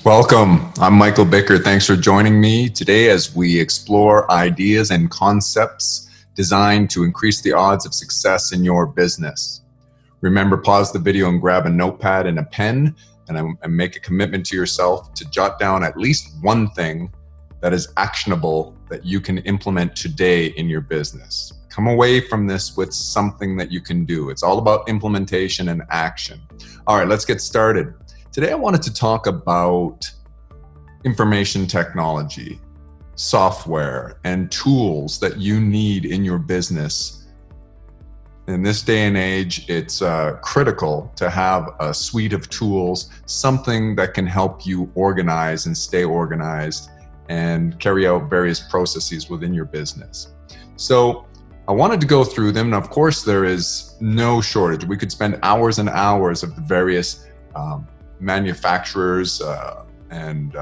Welcome. I'm Michael Bickert. Thanks for joining me today as we explore ideas and concepts designed to increase the odds of success in your business. Remember, pause the video and grab a notepad and a pen and make a commitment to yourself to jot down at least one thing that is actionable that you can implement today in your business. Come away from this with something that you can do. It's all about implementation and action. All right, let's get started. Today, I wanted to talk about information technology, software, and tools that you need in your business. In this day and age, it's critical to have a suite of tools, something that can help you organize and stay organized and carry out various processes within your business. So I wanted to go through them, and of course, there is no shortage. We could spend hours and hours of the various manufacturers and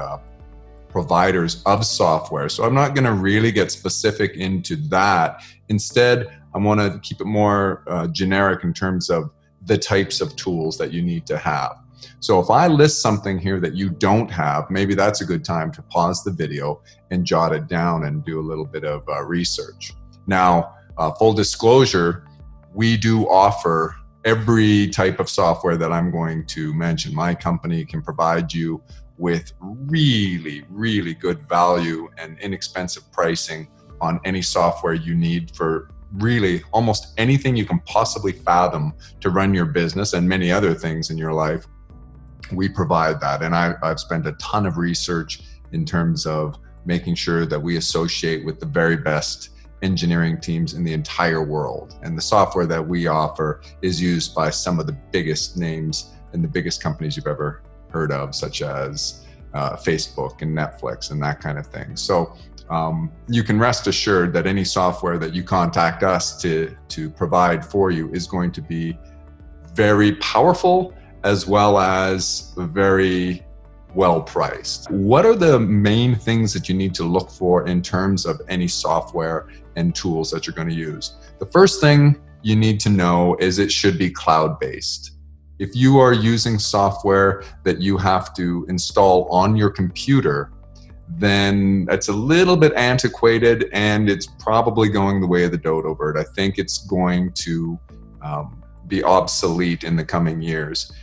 providers of software. So I'm not going to really get specific into that. Instead, I want to keep it more generic in terms of the types of tools that you need to have. So if I list something here that you don't have, maybe that's a good time to pause the video and jot it down and do a little bit of research. Now, full disclosure, we do offer every type of software that I'm going to mention. My company can provide you with really, really good value and inexpensive pricing on any software you need for really almost anything you can possibly fathom to run your business and many other things in your life. We provide that. And I've spent a ton of research in terms of making sure that we associate with the very best engineering teams in the entire world. And the software that we offer is used by some of the biggest names and the biggest companies you've ever heard of, such as Facebook and Netflix and that kind of thing. So you can rest assured that any software that you contact us to provide for you is going to be very powerful as well as very well priced. What are the main things that you need to look for in terms of any software and tools that you're going to use? The first thing you need to know is it should be cloud-based. If you are using software that you have to install on your computer, then it's a little bit antiquated and it's probably going the way of the dodo bird. I think it's going to be obsolete in the coming years.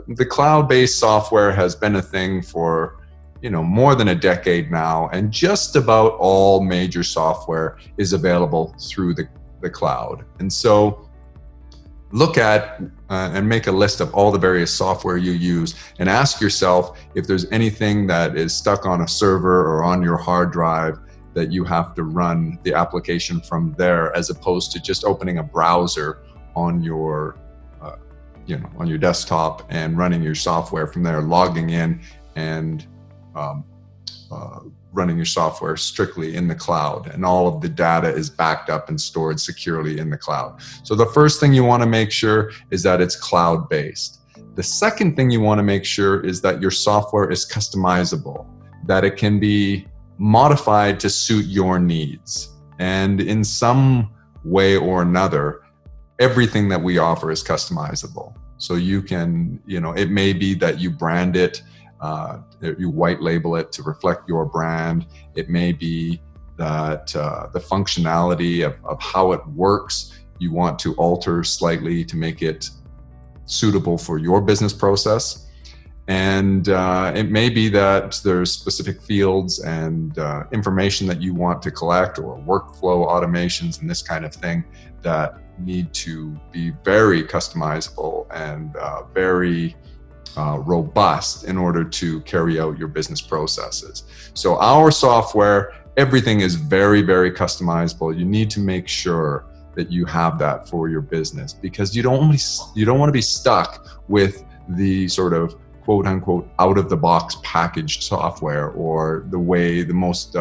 The cloud-based software has been a thing for more than a decade now, and just about all major software is available through the cloud. And so look at and make a list of all the various software you use and ask yourself if there's anything that is stuck on a server or on your hard drive that you have to run the application from there, as opposed to just opening a browser on your on your desktop and running your software from there, logging in and running your software strictly in the cloud. And all of the data is backed up and stored securely in the cloud. So the first thing you want to make sure is that it's cloud-based. The second thing you want to make sure is that your software is customizable, that it can be modified to suit your needs. And in some way or another, everything that we offer is customizable. So you can, it may be that you brand it, you white label it to reflect your brand. It may be that the functionality of how it works, you want to alter slightly to make it suitable for your business process. And it may be that there's specific fields and information that you want to collect, or workflow automations and this kind of thing that need to be very customizable and very robust in order to carry out your business processes. So our software, everything is very, very customizable. You need to make sure that you have that for your business, because you don't want to be stuck with the sort of quote unquote out of the box packaged software, or the most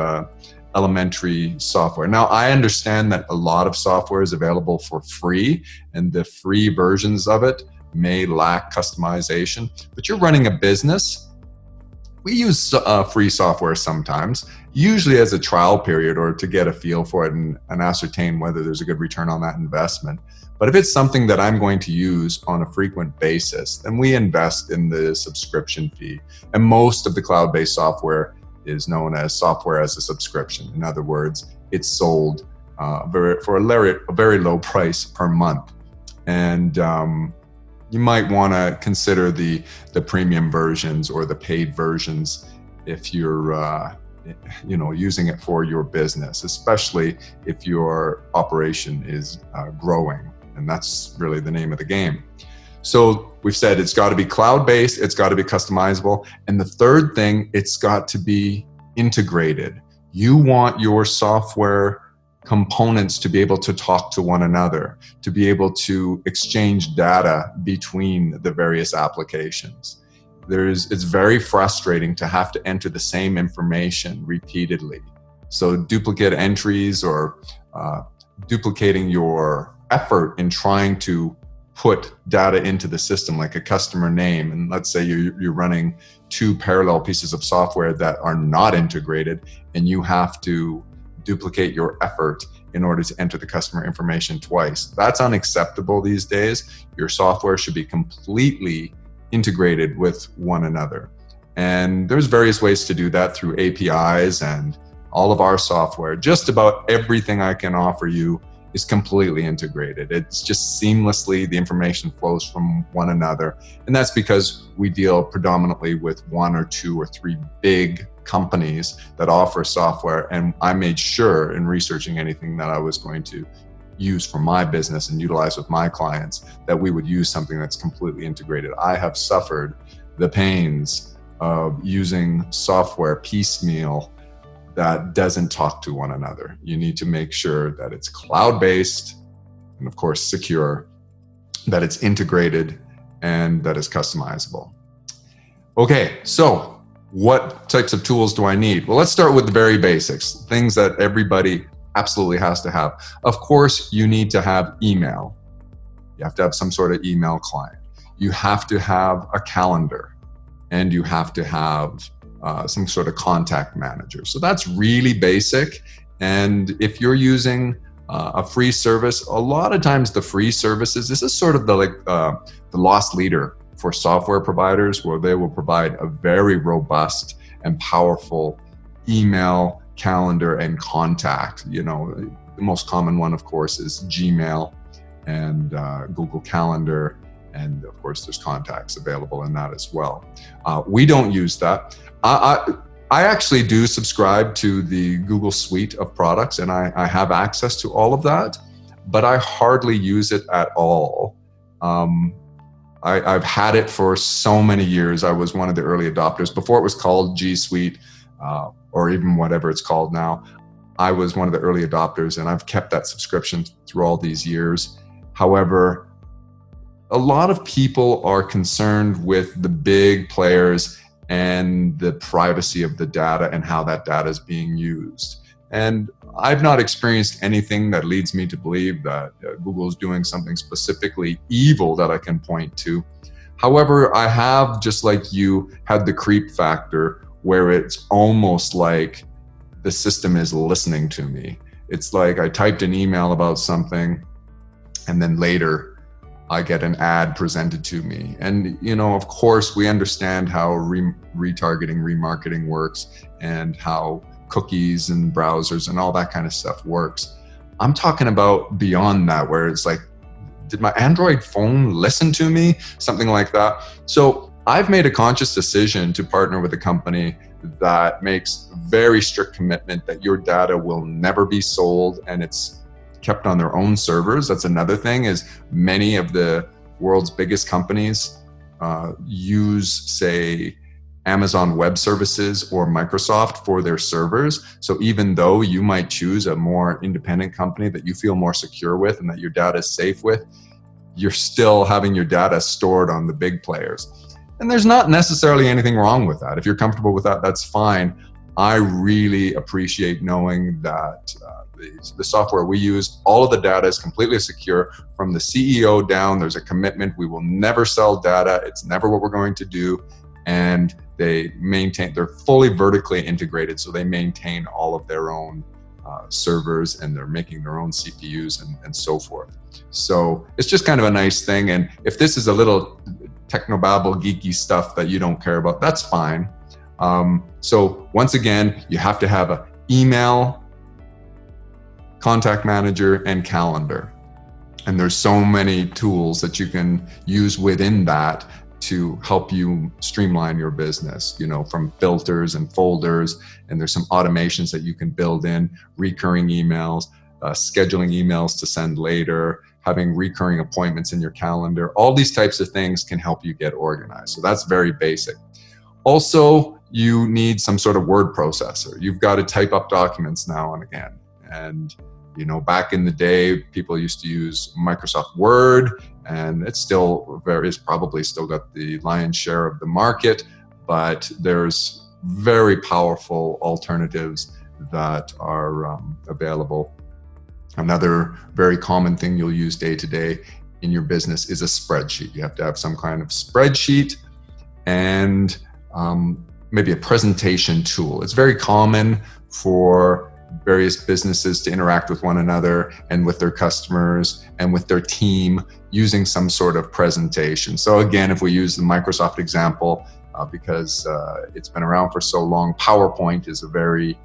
elementary software. Now, I understand that a lot of software is available for free, and the free versions of it may lack customization, but you're running a business. We use free software sometimes, usually as a trial period or to get a feel for it and ascertain whether there's a good return on that investment. But if it's something that I'm going to use on a frequent basis, then we invest in the subscription fee. And most of the cloud-based software is known as software as a subscription. In other words, it's sold for a very low price per month. And you might want to consider the premium versions or the paid versions if you're using it for your business, especially if your operation is growing. And that's really the name of the game. So we've said it's got to be cloud-based, it's got to be customizable. And the third thing, it's got to be integrated. You want your software components to be able to talk to one another, to be able to exchange data between the various applications. It's very frustrating to have to enter the same information repeatedly. So duplicate entries or duplicating your effort in trying to put data into the system, like a customer name, and let's say you're running two parallel pieces of software that are not integrated, and you have to duplicate your effort in order to enter the customer information twice. That's unacceptable these days. Your software should be completely integrated with one another. And there's various ways to do that through APIs, and all of our software, just about everything I can offer you is completely integrated. It's just seamlessly, the information flows from one another. And that's because we deal predominantly with one or two or three big companies that offer software. And I made sure in researching anything that I was going to use for my business and utilize with my clients that we would use something that's completely integrated. I have suffered the pains of using software piecemeal that doesn't talk to one another. You need to make sure that it's cloud-based and of course secure, that it's integrated, and that it's customizable. Okay, so what types of tools do I need? Well, let's start with the very basics, things that everybody absolutely has to have. Of course, you need to have email. You have to have some sort of email client. You have to have a calendar, and you have to have some sort of contact manager. So that's really basic. And if you're using a free service, a lot of times the free services, this is sort of the lost leader for software providers, where they will provide a very robust and powerful email, calendar, and contact. You know, the most common one, of course, is Gmail and Google Calendar. And of course, there's contacts available in that as well. We don't use that. I actually do subscribe to the Google suite of products, and I have access to all of that, but I hardly use it at all. I've had it for so many years. I was one of the early adopters. Before it was called G Suite, or even whatever it's called now, I was one of the early adopters, and I've kept that subscription through all these years. However, a lot of people are concerned with the big players and the privacy of the data and how that data is being used. And I've not experienced anything that leads me to believe that Google is doing something specifically evil that I can point to. However, I have, just like you, had the creep factor where it's almost like the system is listening to me. It's like I typed an email about something, and then later I get an ad presented to me. And, you know, of course, we understand how retargeting, remarketing works, and how cookies and browsers and all that kind of stuff works. I'm talking about beyond that, where it's like, did my Android phone listen to me? Something like that. So I've made a conscious decision to partner with a company that makes very strict commitment that your data will never be sold, and it's kept on their own servers. That's another thing, is many of the world's biggest companies use, say, Amazon Web Services or Microsoft for their servers. So even though you might choose a more independent company that you feel more secure with and that your data is safe with, you're still having your data stored on the big players. And there's not necessarily anything wrong with that. If you're comfortable with that, that's fine. I really appreciate knowing that the software we use, all of the data is completely secure from the CEO down. There's a commitment. We will never sell data. It's never what we're going to do. and they're fully vertically integrated, so they maintain all of their own servers, and they're making their own CPUs and so forth. So it's just kind of a nice thing. And if this is a little technobabble geeky stuff that you don't care about, that's fine. So once again, you have to have an email, contact manager, and calendar. And there's so many tools that you can use within that to help you streamline your business, from filters and folders. And there's some automations that you can build in, recurring emails, scheduling emails to send later, having recurring appointments in your calendar. All these types of things can help you get organized. So that's very basic. Also, you need some sort of word processor. You've got to type up documents now and again. And back in the day, people used to use Microsoft Word, and it's probably still got the lion's share of the market, but there's very powerful alternatives that are available. Another very common thing you'll use day to day in your business is a spreadsheet. You have to have some kind of spreadsheet and maybe a presentation tool. It's very common for various businesses to interact with one another and with their customers and with their team using some sort of presentation. So again, if we use the Microsoft example, because it's been around for so long, PowerPoint is a very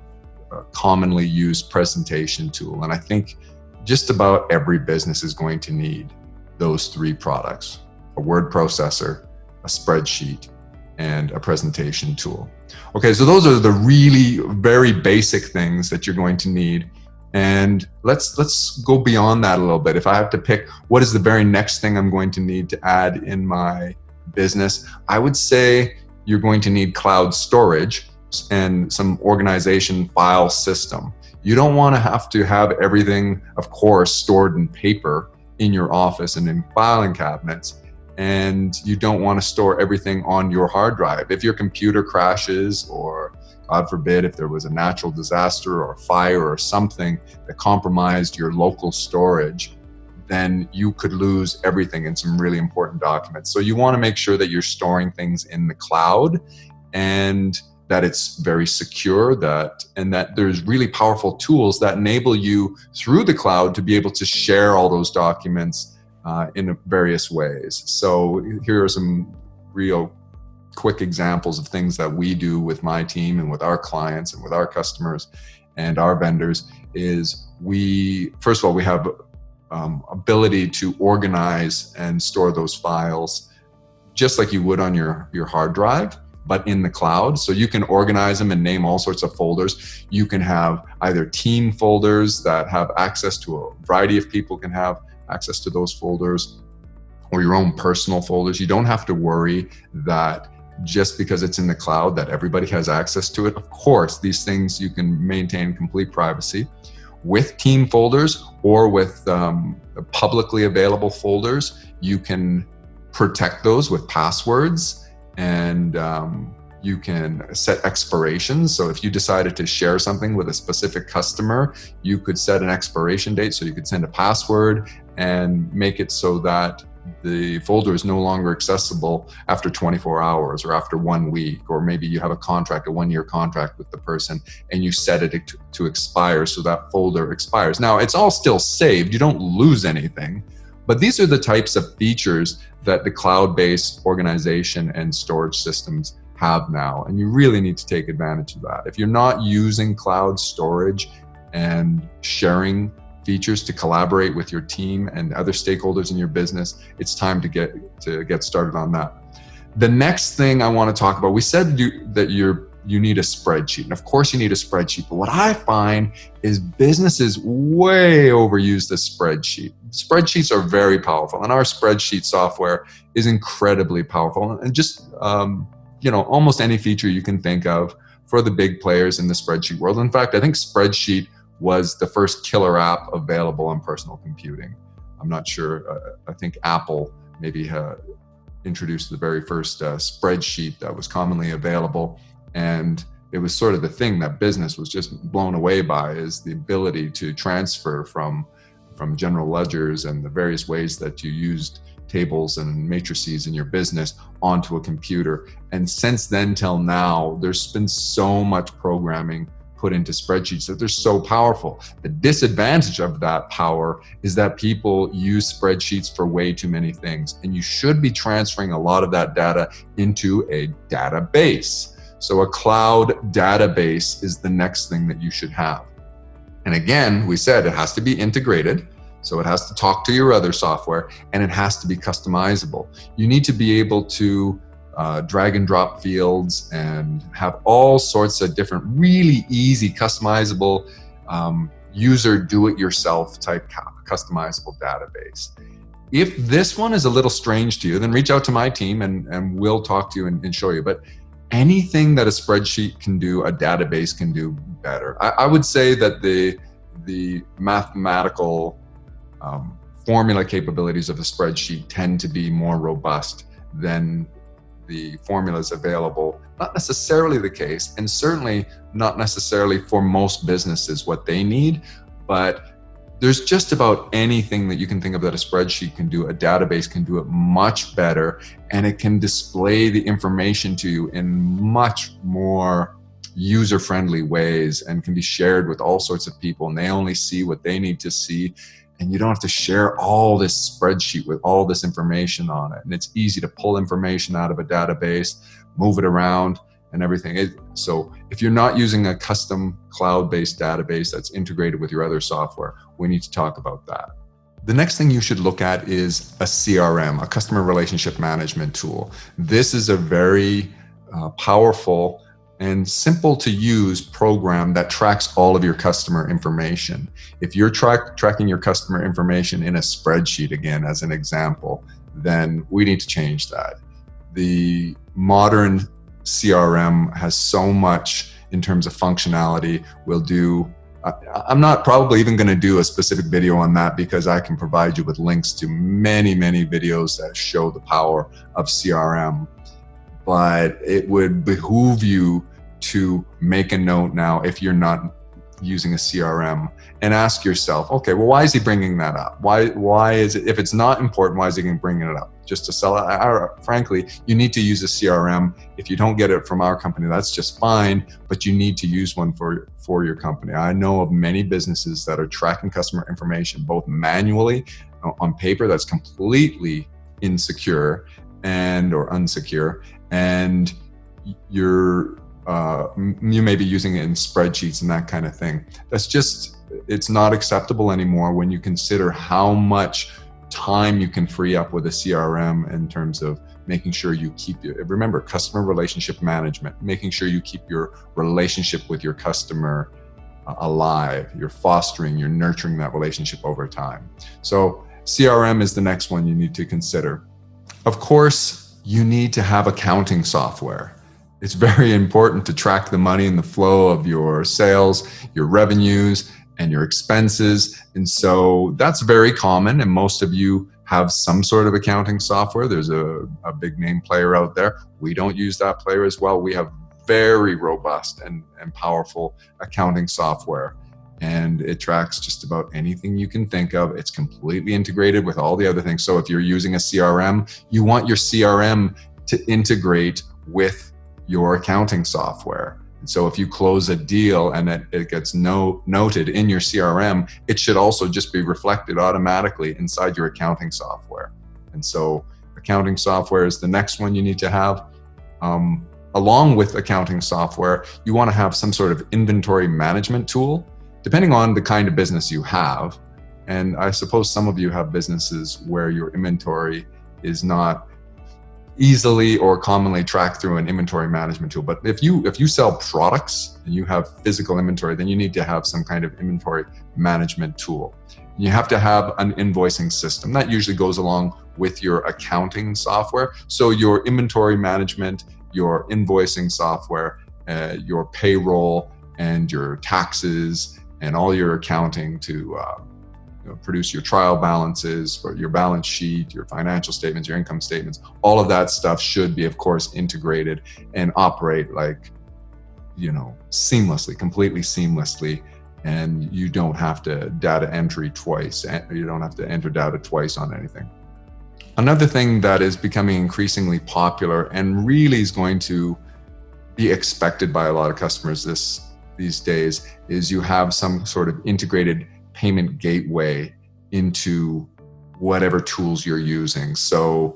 commonly used presentation tool. And I think just about every business is going to need those three products: a word processor, a spreadsheet, and a presentation tool. Okay, so those are the really very basic things that you're going to need. And let's go beyond that a little bit. If I have to pick what is the very next thing I'm going to need to add in my business, I would say you're going to need cloud storage and some organization file system. You don't want to have everything, of course, stored in paper in your office and in filing cabinets. And you don't want to store everything on your hard drive. If your computer crashes, or God forbid, if there was a natural disaster or fire or something that compromised your local storage, then you could lose everything in some really important documents. So you want to make sure that you're storing things in the cloud, and that it's very secure, and that there's really powerful tools that enable you through the cloud to be able to share all those documents in various ways. So here are some real quick examples of things that we do with my team and with our clients and with our customers and our vendors. Is first of all, we have ability to organize and store those files just like you would on your hard drive, but in the cloud. So you can organize them and name all sorts of folders. You can have either team folders that have access to a variety of people can have access to those folders, or your own personal folders. You don't have to worry that just because it's in the cloud that everybody has access to it. Of course, these things you can maintain complete privacy. With team folders or with publicly available folders, you can protect those with passwords, and you can set expirations. So if you decided to share something with a specific customer, you could set an expiration date. So you could send a password and make it so that the folder is no longer accessible after 24 hours or after 1 week, or maybe you have a 1-year contract with the person and you set it to expire, so that folder expires. Now, it's all still saved. You don't lose anything, but these are the types of features that the cloud-based organization and storage systems have now, and you really need to take advantage of that. If you're not using cloud storage and sharing features to collaborate with your team and other stakeholders in your business, it's time to get started on that. The next thing I want to talk about, we said that you need a spreadsheet, and of course you need a spreadsheet, but what I find is businesses way overuse the spreadsheet. Spreadsheets are very powerful, and our spreadsheet software is incredibly powerful, and just almost any feature you can think of for the big players in the spreadsheet world. In fact, I think Spreadsheet was the first killer app available on personal computing. I'm not sure. I think Apple maybe introduced the very first spreadsheet that was commonly available. And it was sort of the thing that business was just blown away by, is the ability to transfer from general ledgers and the various ways that you used tables and matrices in your business onto a computer. And since then till now, there's been so much programming put into spreadsheets that they're so powerful. The disadvantage of that power is that people use spreadsheets for way too many things, and you should be transferring a lot of that data into a database. So a cloud database is the next thing that you should have. And again, we said it has to be integrated, so it has to talk to your other software, and it has to be customizable. You need to be able to drag and drop fields and have all sorts of different really easy customizable user do-it-yourself type customizable database. If this one is a little strange to you, then reach out to my team and we'll talk to you and show you. But anything that a spreadsheet can do, a database can do better. I would say that the mathematical formula capabilities of a spreadsheet tend to be more robust than the formulas available. Not necessarily the case, and certainly not necessarily for most businesses what they need, but there's just about anything that you can think of that a spreadsheet can do, a database can do it much better, and it can display the information to you in much more user-friendly ways and can be shared with all sorts of people, and they only see what they need to see. And you don't have to share all this spreadsheet with all this information on it. And it's easy to pull information out of a database, move it around and everything. So if you're not using a custom cloud-based database that's integrated with your other software, we need to talk about that. The next thing you should look at is a CRM, a customer relationship management tool. This is a very powerful and simple to use program that tracks all of your customer information. If you're tracking your customer information in a spreadsheet, again, as an example, then we need to change that. The modern CRM has so much in terms of functionality. I'm not probably even going to do a specific video on that because I can provide you with links to many, many videos that show the power of CRM. But it would behoove you to make a note now if you're not using a CRM and ask yourself, okay, well, why is he bringing that up? Why is it, if it's not important, why is he bringing it up? Just to sell it? Frankly, you need to use a CRM. If you don't get it from our company, that's just fine, but you need to use one for your company. I know of many businesses that are tracking customer information, both manually on paper, that's completely insecure or unsecure, and you may be using it in spreadsheets and that kind of thing. It's not acceptable anymore when you consider how much time you can free up with a CRM in terms of making sure you remember customer relationship management, making sure you keep your relationship with your customer alive. You're nurturing that relationship over time. So CRM is the next one you need to consider. Of course, you need to have accounting software. It's very important to track the money and the flow of your sales, your revenues, and your expenses. And so that's very common, and most of you have some sort of accounting software. There's a big name player out there. We don't use that player as well. We have very robust and powerful accounting software, and it tracks just about anything you can think of. It's completely integrated with all the other things. So if you're using a CRM, you want your CRM to integrate with your accounting software. And so if you close a deal and it gets noted in your CRM, it should also just be reflected automatically inside your accounting software. And so accounting software is the next one you need to have. Along with accounting software, you want to have some sort of inventory management tool, depending on the kind of business you have. And I suppose some of you have businesses where your inventory is not easily or commonly tracked through an inventory management tool. But if you sell products and you have physical inventory, then you need to have some kind of inventory management tool. You have to have an invoicing system that usually goes along with your accounting software. So your inventory management, your invoicing software, your payroll and your taxes and all your accounting to produce your trial balances for your balance sheet, your financial statements, your income statements. All of that stuff should be, of course, integrated and operate seamlessly, completely seamlessly. And you don't have to data entry twice. You don't have to enter data twice on anything. Another thing that is becoming increasingly popular and really is going to be expected by a lot of customers these days is you have some sort of integrated payment gateway into whatever tools you're using. So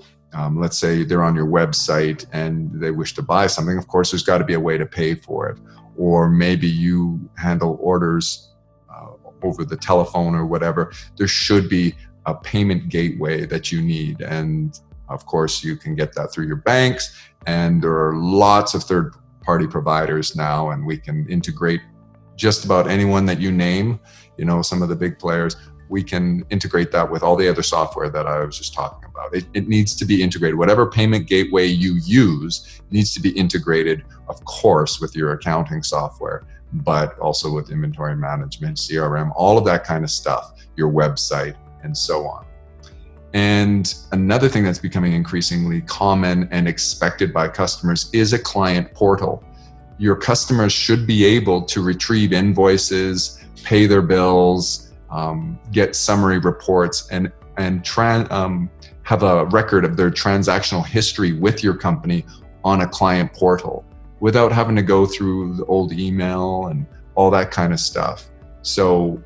let's say they're on your website and they wish to buy something. Of course, there's got to be a way to pay for it. Or maybe you handle orders over the telephone or whatever. There should be a payment gateway that you need. And of course, you can get that through your banks. And there are lots of third-party providers now, and we can integrate just about anyone that you name, some of the big players. We can integrate that with all the other software that I was just talking about. It needs to be integrated. Whatever payment gateway you use needs to be integrated, of course, with your accounting software, but also with inventory management, CRM, all of that kind of stuff, your website, and so on. And another thing that's becoming increasingly common and expected by customers is a client portal. Your customers should be able to retrieve invoices, pay their bills, get summary reports, and have a record of their transactional history with your company on a client portal without having to go through the old email and all that kind of stuff. So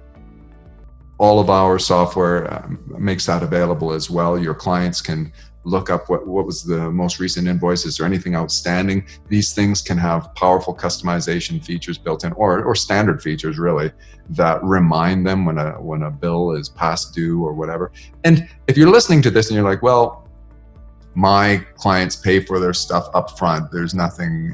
all of our software makes that available as well. Your clients can look up what was the most recent invoices or anything outstanding. These things can have powerful customization features built in, or standard features really, that remind them when a bill is past due or whatever. And if you're listening to this and you're like, well, my clients pay for their stuff up front, there's nothing,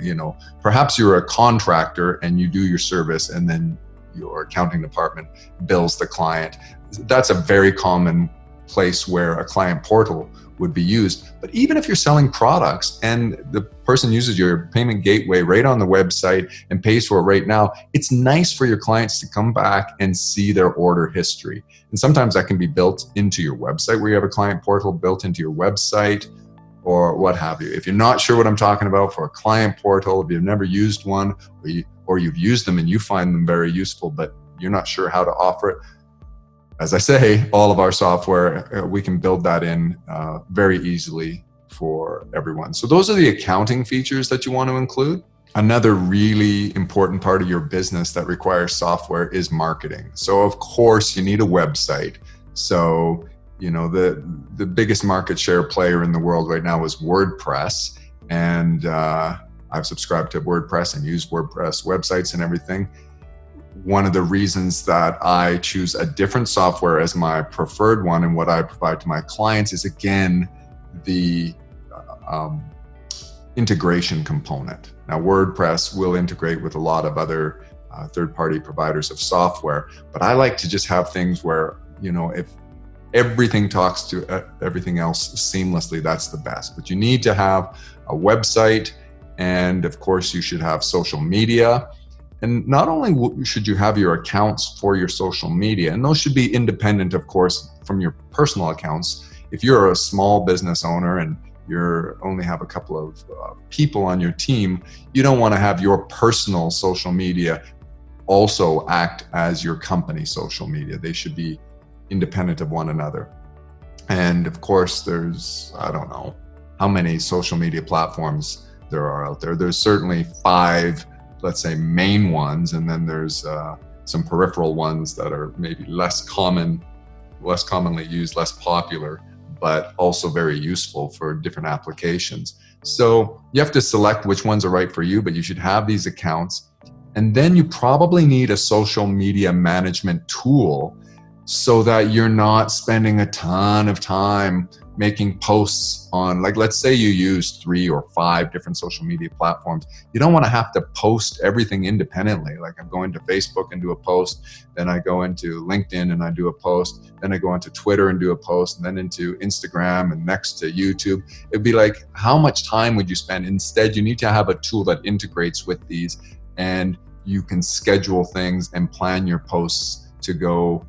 perhaps you're a contractor and you do your service and then your accounting department bills the client. That's a very common place where a client portal would be used. But even if you're selling products and the person uses your payment gateway right on the website and pays for it right now, it's nice for your clients to come back and see their order history. And sometimes that can be built into your website, where you have a client portal built into your website or what have you. If you're not sure what I'm talking about for a client portal, if you've never used one, or you've used them and you find them very useful, but you're not sure how to offer it, as I say, all of our software, we can build that in very easily for everyone. So those are the accounting features that you want to include. Another really important part of your business that requires software is marketing. So of course you need a website. So, the biggest market share player in the world right now is WordPress. And I've subscribed to WordPress and use WordPress websites and everything. One of the reasons that I choose a different software as my preferred one and what I provide to my clients is, again, the integration component. Now, WordPress will integrate with a lot of other third-party providers of software, but I like to just have things where, if everything talks to everything else seamlessly, that's the best. But you need to have a website, and of course, you should have social media. And not only should you have your accounts for your social media, and those should be independent, of course, from your personal accounts. If you're a small business owner and you only have a couple of people on your team, you don't want to have your personal social media also act as your company social media. They should be independent of one another. And of course, there's, I don't know how many social media platforms there are out there. There's certainly 5, let's say, main ones, and then there's some peripheral ones that are maybe less commonly used, less popular, but also very useful for different applications. So you have to select which ones are right for you, but you should have these accounts. And then you probably need a social media management tool so that you're not spending a ton of time making posts on, like, let's say you use 3 or 5 different social media platforms. You don't want to have to post everything independently. Like, I'm going to Facebook and do a post, then I go into LinkedIn and I do a post, then I go into Twitter and do a post, and then into Instagram and next to YouTube. It'd be like, how much time would you spend? Instead, you need to have a tool that integrates with these, and you can schedule things and plan your posts to go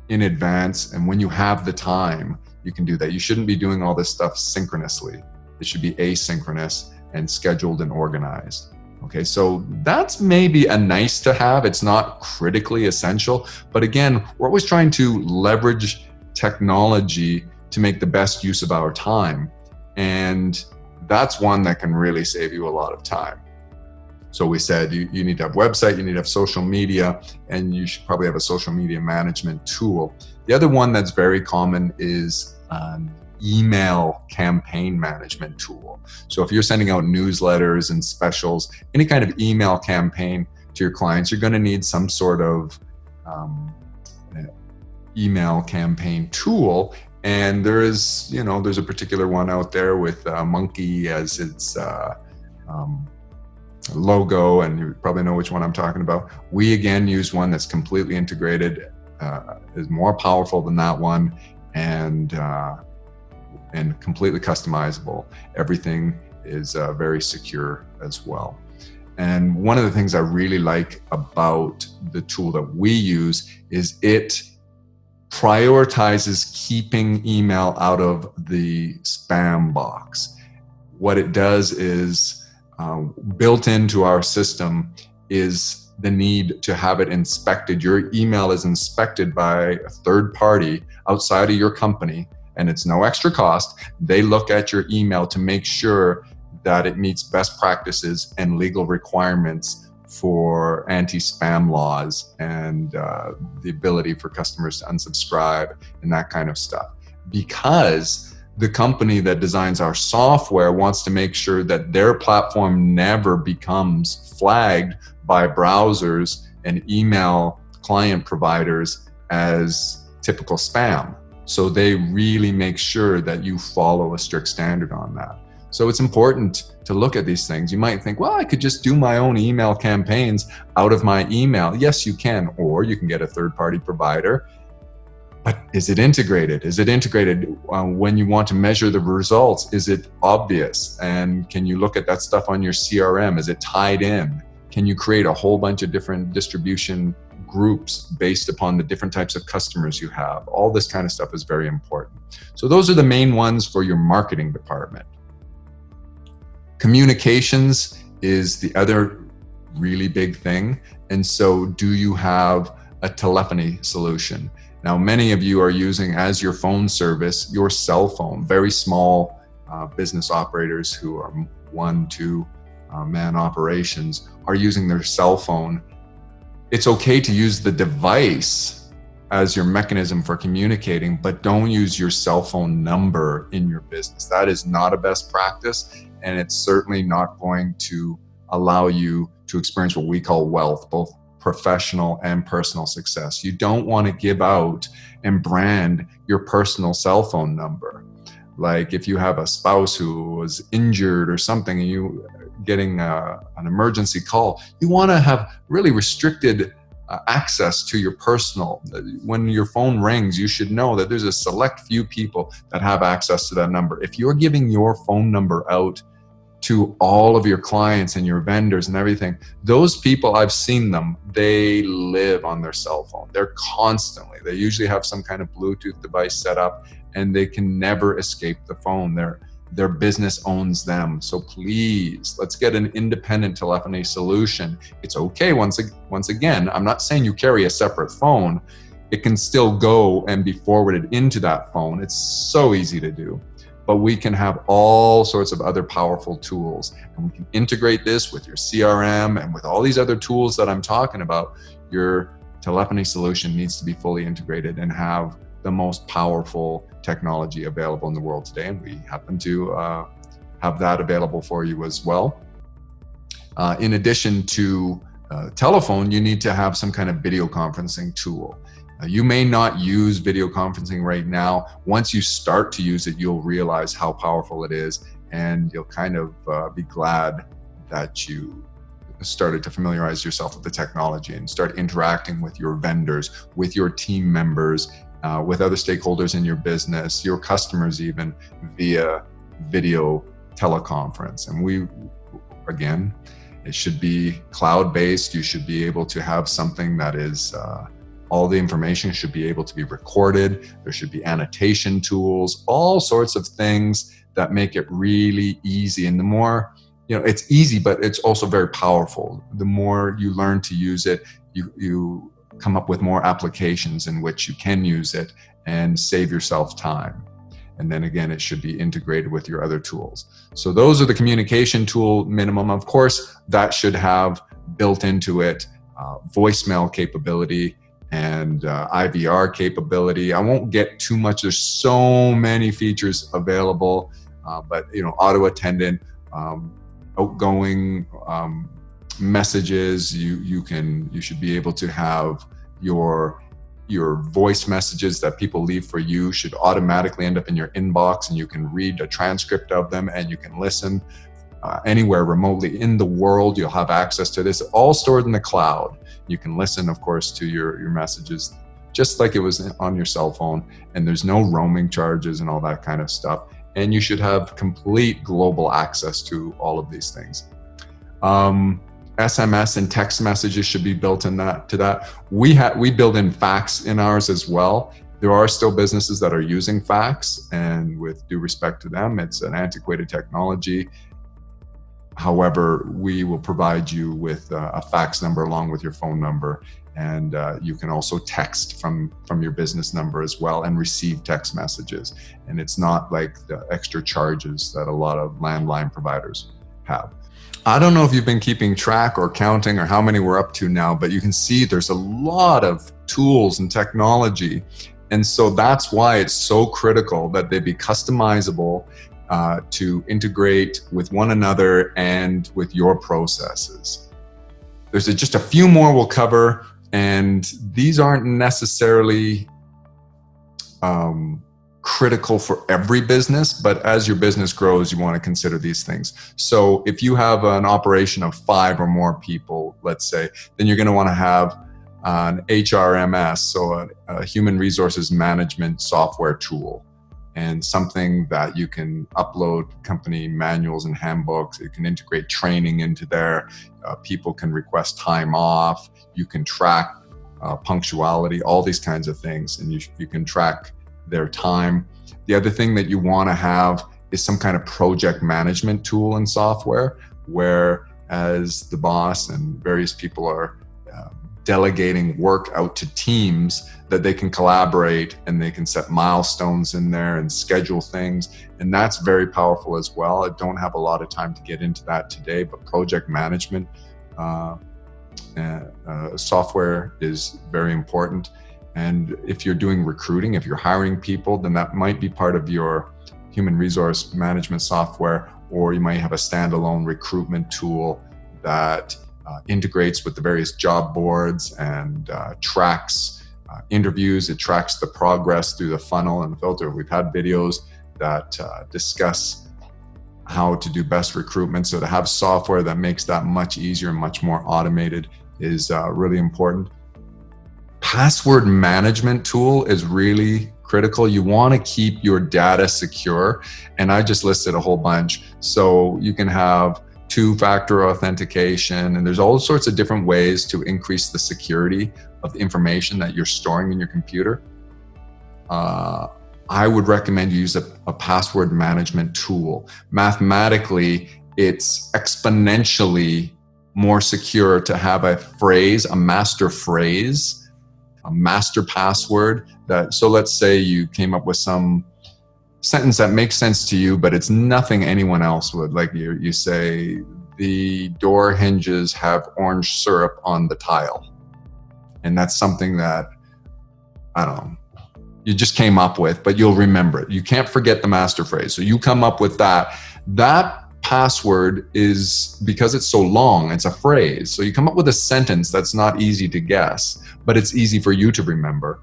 in advance. And when you have the time, you can do that. You shouldn't be doing all this stuff synchronously. It should be asynchronous and scheduled and organized. Okay, so that's maybe a nice to have. It's not critically essential. But again, we're always trying to leverage technology to make the best use of our time. And that's one that can really save you a lot of time. So we said you need to have a website, you need to have social media, and you should probably have a social media management tool. The other one that's very common is an email campaign management tool. So if you're sending out newsletters and specials, any kind of email campaign to your clients, you're going to need some sort of email campaign tool. And there's a particular one out there with Monkey as its logo, and you probably know which one I'm talking about. We again use one that's completely integrated, is more powerful than that one, and completely customizable. Everything is very secure as well. And one of the things I really like about the tool that we use is it prioritizes keeping email out of the spam box. What it does is, built into our system is the need to have it inspected. Your email is inspected by a third party outside of your company, and it's no extra cost. They look at your email to make sure that it meets best practices and legal requirements for anti-spam laws and the ability for customers to unsubscribe and that kind of stuff. Because the company that designs our software wants to make sure that their platform never becomes flagged by browsers and email client providers as typical spam. So they really make sure that you follow a strict standard on that. So it's important to look at these things. You might think, well, I could just do my own email campaigns out of my email. Yes, you can, or you can get a third-party provider. But is it integrated? Is it integrated when you want to measure the results? Is it obvious? And can you look at that stuff on your CRM? Is it tied in? Can you create a whole bunch of different distribution groups based upon the different types of customers you have? All this kind of stuff is very important. So those are the main ones for your marketing department. Communications is the other really big thing. And so do you have a telephony solution? Now, many of you are using as your phone service your cell phone. Very small business operators who are 1-2 man operations are using their cell phone. It's okay to use the device as your mechanism for communicating, but don't use your cell phone number in your business. That is not a best practice, and it's certainly not going to allow you to experience what we call wealth, both professional and personal success. You don't want to give out and brand your personal cell phone number. Like if you have a spouse who was injured or something and you getting an emergency call, you want to have really restricted access to your personal. When your phone rings, you should know that there's a select few people that have access to that number. If you're giving your phone number out to all of your clients and your vendors and everything, those people, I've seen them, they live on their cell phone. They're constantly, they usually have some kind of Bluetooth device set up and they can never escape the phone. Their business owns them. So please, let's get an independent telephony solution. It's okay, once again, I'm not saying you carry a separate phone. It can still go and be forwarded into that phone. It's so easy to do. But we can have all sorts of other powerful tools, and we can integrate this with your CRM and with all these other tools that I'm talking about. Your telephony solution needs to be fully integrated and have the most powerful technology available in the world today, and we happen to have that available for you as well. In addition to telephone, you need to have some kind of video conferencing tool. You may not use video conferencing right now. Once you start to use it, you'll realize how powerful it is, and you'll kind of be glad that you started to familiarize yourself with the technology and start interacting with your vendors, with your team members, with other stakeholders in your business, your customers even, via video teleconference. And again, it should be cloud-based. You should be able to have something that is all the information should be able to be recorded. There should be annotation tools, all sorts of things that make it really easy. And the more, it's easy, but it's also very powerful. The more you learn to use it, you come up with more applications in which you can use it and save yourself time. And then again, it should be integrated with your other tools. So those are the communication tool minimum. Of course, that should have built into it voicemail capability and IVR capability. I won't get too much. There's so many features available, but auto attendant, outgoing messages. You should be able to have your voice messages that people leave for you should automatically end up in your inbox, and you can read a transcript of them, and you can listen anywhere remotely in the world. You'll have access to this, all stored in the cloud. You can listen, of course, to your messages just like it was on your cell phone, and there's no roaming charges and all that kind of stuff. And you should have complete global access to all of these things. SMS and text messages should be built in to that. We build in fax in ours as well. There are still businesses that are using fax, and with due respect to them, it's an antiquated technology. However, we will provide you with a fax number along with your phone number, and you can also text from your business number as well and receive text messages. And it's not like the extra charges that a lot of landline providers have. I don't know if you've been keeping track or counting or how many we're up to now, but you can see there's a lot of tools and technology. And so that's why it's so critical that they be customizable to integrate with one another and with your processes. There's just a few more we'll cover, and these aren't necessarily critical for every business, but as your business grows, you want to consider these things. So if you have an operation of 5 or more people, let's say, then you're going to want to have an HRMS, so a human resources management software tool, and something that you can upload company manuals and handbooks. You can integrate training into there. People can request time off. You can track punctuality, all these kinds of things, and you can track their time. The other thing that you want to have is some kind of project management tool and software, where as the boss and various people are delegating work out to teams, that they can collaborate and they can set milestones in there and schedule things. And that's very powerful as well. I don't have a lot of time to get into that today, but project management software is very important. And if you're doing recruiting, if you're hiring people, then that might be part of your human resource management software, or you might have a standalone recruitment tool that integrates with the various job boards and tracks interviews. It tracks the progress through the funnel and the filter. We've had videos that discuss how to do best recruitment. So to have software that makes that much easier and much more automated is really important. Password management tool is really critical. You want to keep your data secure, and I just listed a whole bunch. So you can have 2-factor authentication, and there's all sorts of different ways to increase the security of the information that you're storing in your computer. I would recommend you use a password management tool. Mathematically, it's exponentially more secure to have a phrase, a master phrase, a master password. So let's say you came up with some sentence that makes sense to you, but it's nothing anyone else would. Like you say, the door hinges have orange syrup on the tile. And that's something that, I don't know, you just came up with, but you'll remember it. You can't forget the master phrase. So you come up with that. That password is, because it's so long, it's a phrase. So you come up with a sentence that's not easy to guess, but it's easy for you to remember.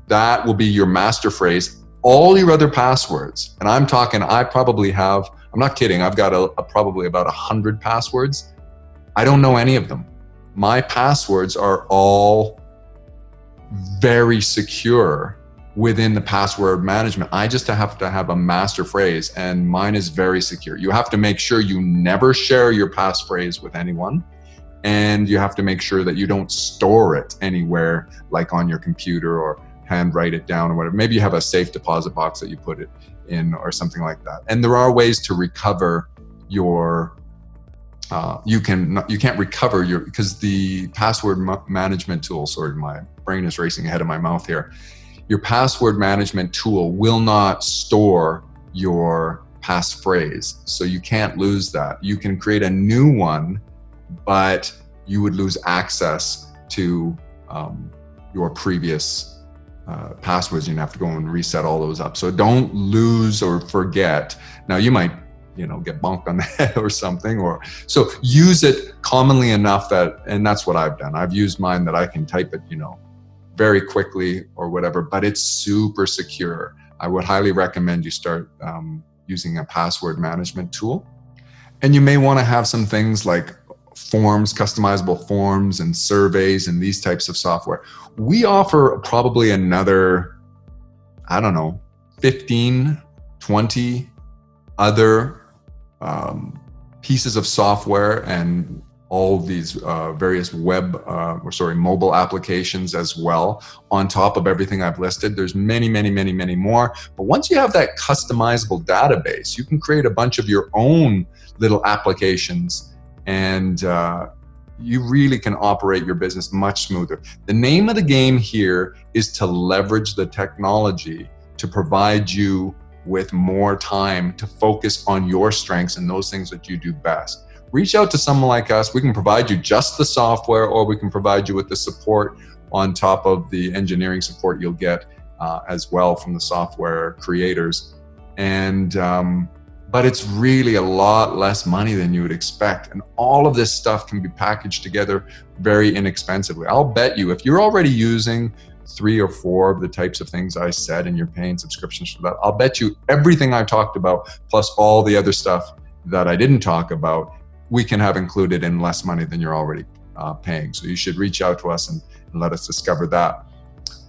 That will be your master phrase. All your other passwords, and I'm talking, I probably have, I'm not kidding, I've got probably about 100 passwords. I don't know any of them. My passwords are all very secure within the password management. I just have to have a master phrase, and mine is very secure. You have to make sure you never share your passphrase with anyone, and you have to make sure that you don't store it anywhere, like on your computer or handwrite it down or whatever. Maybe you have a safe deposit box that you put it in or something like that. And there are ways to recover your, you can't recover your, because the password management tool, sorry, my brain is racing ahead of my mouth here. your password management tool will not store your passphrase. So you can't lose that. You can create a new one, but you would lose access to your previous passwords. You'd have to go and reset all those up. So don't lose or forget. Now you might, get bonked on the head or something, so use it commonly enough and that's what I've done. I've used mine that I can type it, very quickly or whatever, but it's super secure. I would highly recommend you start using a password management tool. And you may want to have some things like forms, customizable forms and surveys and these types of software. We offer probably another, 15, 20 other pieces of software and all these various mobile applications as well on top of everything I've listed. There's many, many, many, many more. But once you have that customizable database, you can create a bunch of your own little applications, and you really can operate your business much smoother. The name of the game here is to leverage the technology to provide you with more time to focus on your strengths and those things that you do best. Reach out to someone like us. We can provide you just the software, or we can provide you with the support on top of the engineering support you'll get as well from the software creators. And but it's really a lot less money than you would expect. And all of this stuff can be packaged together very inexpensively. I'll bet you if you're already using 3 or 4 of the types of things I said and you're paying subscriptions for that, I'll bet you everything I talked about plus all the other stuff that I didn't talk about, we can have included in less money than you're already paying. So you should reach out to us and let us discover that.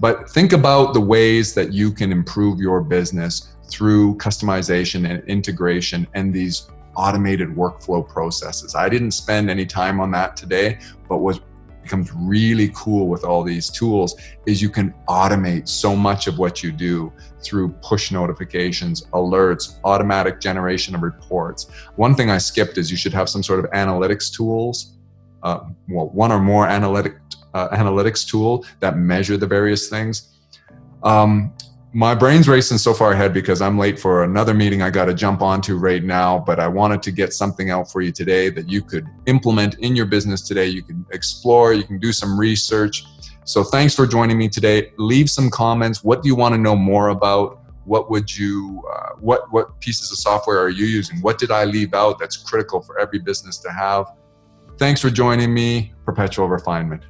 But think about the ways that you can improve your business through customization and integration and these automated workflow processes. I didn't spend any time on that today, but what becomes really cool with all these tools is you can automate so much of what you do through push notifications, alerts, automatic generation of reports. One thing I skipped is you should have some sort of analytics tools, one or more analytics tool that measure the various things. My brain's racing so far ahead because I'm late for another meeting I got to jump onto right now, but I wanted to get something out for you today that you could implement in your business today. You can explore, you can do some research. So thanks for joining me today. Leave some comments. What do you want to know more about? What would you, what pieces of software are you using? What did I leave out that's critical for every business to have? Thanks for joining me. Perpetual refinement.